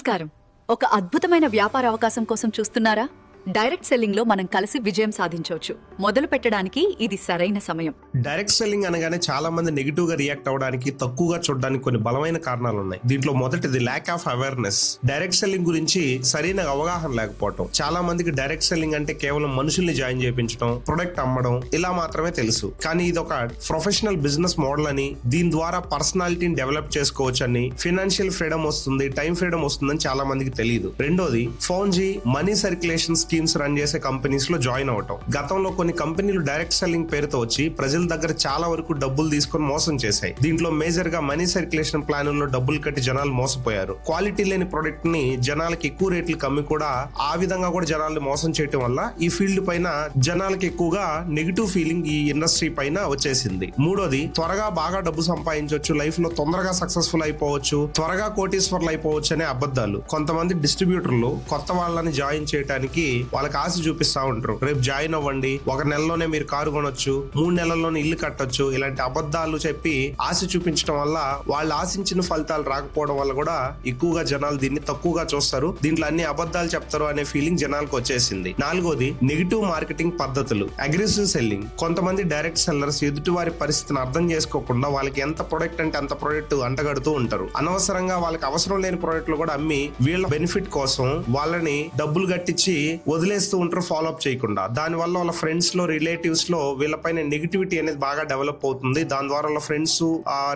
నమస్కారం. ఒక అద్భుతమైన వ్యాపార అవకాశం కోసం చూస్తున్నారా? డైరెక్ట్ సెల్లింగ్ లో మనం కలిసి విజయం సాధించవచ్చు. మొదలు పెట్టడానికి ఇది సరైన సమయం. డైరెక్ట్ సెల్లింగ్ అనగానే చాలా మంది నెగిటివ్ గా రియాక్ట్ అవడానికి, తక్కువగా చూడడానికి కొన్ని బలమైన కారణాలు ఉన్నాయి. దీంట్లో మొదటిది lack of awareness. Direct selling గురించి సరైన అవగాహన లేకపోవడం. చాలా మందికి డైరెక్ట్ సెల్లింగ్ అంటే కేవలం మనుషుల్ని జాయిన్ చేయించడం, ప్రొడక్ట్ అమ్మడం ఇలా మాత్రమే తెలుసు. కానీ ఇది ఒక ప్రొఫెషనల్ బిజినెస్ మోడల్ అని, దీని ద్వారా పర్సనాలిటీని డెవలప్ చేసుకోవచ్చు అని, ఫైనాన్షియల్ ఫ్రీడమ్ వస్తుంది, టైం ఫ్రీడమ్ వస్తుందని చాలా మందికి తెలియదు. రెండోది ఫోన్జీ మనీ సర్క్యులేషన్ స్కీమ్స్ రన్ చేసే కంపెనీస్ లో జాయిన్ అవటం. గతంలో కొన్ని కంపెనీలు డైరెక్ట్ సెల్లింగ్ పేరుతో వచ్చి ప్రజల దగ్గర చాలా వరకు డబ్బులు తీసుకొని మోసం చేశాయి. దీంట్లో మేజర్ గా మనీ సర్క్యులేషన్ ప్లాన్లలో డబ్బులు కట్టి జనాలు మోసపోయారు. క్వాలిటీ లేని ప్రొడక్ట్ ని జనాలకి ఎక్కువ రేట్లకు అమ్మి కూడా ఆ విధంగా కూడా జనాల్ని మోసం చేయటం వల్ల ఈ ఫీల్డ్ పైన జనాలకి ఎక్కువగా నెగిటివ్ ఫీలింగ్ ఈ ఇండస్ట్రీ పైన వచ్చేసింది. మూడోది త్వరగా బాగా డబ్బు సంపాదించవచ్చు, లైఫ్ లో తొందరగా సక్సెస్ఫుల్ అయిపోవచ్చు, త్వరగా కోటీశ్వర్లు అయిపోవచ్చు అనే అబద్ధాలు. కొంతమంది డిస్ట్రిబ్యూటర్లు కొత్త వాళ్ళని జాయిన్ చేయడానికి వాళ్ళకి ఆశ చూపిస్తా ఉంటారు. రేపు జాయిన్ అవ్వండి, ఒక నెలలోనే మీరు కారు కొనొచ్చు, 3 నెలల్లోనే ఇల్లు కట్టొచ్చు, ఇలాంటి అబద్ధాలు చెప్పి ఆశ చూపించడం వల్ల వాళ్ళు ఆశించిన ఫలితాలు రాకపోవడం వల్ల కూడా ఎక్కువగా జనాలు దీన్ని తక్కువగా చూస్తారు. దీంట్లో అన్ని అబద్ధాలు చెప్తారు అనే ఫీలింగ్ జనాలకు వచ్చేసింది. నాలుగోది నెగిటివ్ మార్కెటింగ్ పద్ధతులు, అగ్రెసివ్ సెల్లింగ్. కొంతమంది డైరెక్ట్ సెల్లర్స్ ఎదుటి వారి పరిస్థితిని అర్థం చేసుకోకుండా వాళ్ళకి ఎంత ప్రొడక్ట్ అంటే అంత ప్రొడక్ట్ అంటగడుతూ ఉంటారు. అనవసరంగా వాళ్ళకి అవసరం లేని ప్రొడక్ట్లు కూడా అమ్మి వీళ్ళ బెనిఫిట్ కోసం వాళ్ళని డబ్బులు కట్టించి వదిలేస్తూ ఉంటారు, ఫాలో అప్ చేయకుండా. దాని వల్ల వాళ్ళ ఫ్రెండ్స్ లో, రిలేటివ్స్ లో వీళ్ళపైన నెగిటివిటీ అనేది బాగా డెవలప్ అవుతుంది. దాని ద్వారా వాళ్ళ ఫ్రెండ్స్,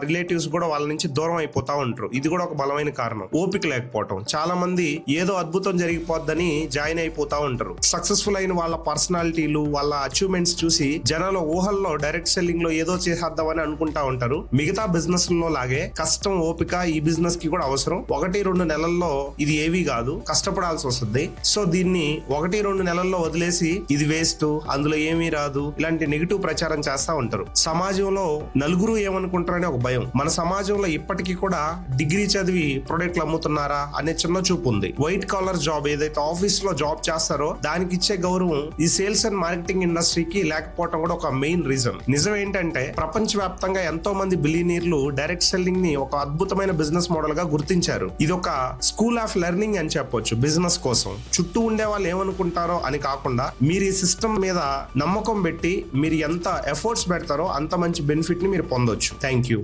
రిలేటివ్స్ కూడా వాళ్ళ నుంచి దూరం అయిపోతా ఉంటారు. ఇది కూడా ఒక బలమైన కారణం. ఓపిక లేకపోవటం. చాలా మంది ఏదో అద్భుతం జరిగిపోద్దని జాయిన్ అయిపోతా ఉంటారు. సక్సెస్ఫుల్ అయిన వాళ్ళ పర్సనాలిటీలు, వాళ్ళ అచీవ్మెంట్స్ చూసి జనాల ఊహల్లో డైరెక్ట్ సెల్లింగ్ లో ఏదో చేసేద్దామని అనుకుంటా ఉంటారు. మిగతా బిజినెస్ లో లాగే కష్టం, ఓపిక ఈ బిజినెస్ కి కూడా అవసరం. 1-2 నెలల్లో ఇది ఏవి కాదు, కష్టపడాల్సి వస్తుంది. సో దీన్ని 1-2 నెలల్లో వదిలేసి ఇది వేస్ట్, అందులో ఏమీ రాదు, ఇలాంటి నెగిటివ్ ప్రచారం చేస్తా ఉంటారు. సమాజంలో నలుగురు ఏమనుకుంటారని ఒక భయం. మన సమాజంలో ఇప్పటికీ కూడా డిగ్రీ చదివి ప్రొడక్ట్లు అమ్ముతున్నారా అనే చిన్న చూపు ఉంది. వైట్ కాలర్ జాబ్ ఏదైతే ఆఫీస్ లో జాబ్ చేస్తారో దానికి ఇచ్చే గౌరవం ఈ సేల్స్ అండ్ మార్కెటింగ్ ఇండస్ట్రీకి లేకపోవడం కూడా ఒక మెయిన్ రీజన్. నిజం ఏంటంటే ప్రపంచ వ్యాప్తంగా ఎంతో మంది బిలియనీర్లు డైరెక్ట్ సెల్లింగ్ ని ఒక అద్భుతమైన బిజినెస్ మోడల్ గా గుర్తించారు. ఇది ఒక స్కూల్ ఆఫ్ లెర్నింగ్ అని చెప్పొచ్చు బిజినెస్ కోసం. చుట్టూ ఉండే వాళ్ళు ఏమనుకుంటారో అని కాకుండా మీరు ఈ సిస్టమ్ మీద నమ్మకం పెట్టి మీరు ఎంత ఎఫర్ట్స్ పెడతారో అంత మంచి బెనిఫిట్ ని మీరు పొందొచ్చు. Thank you.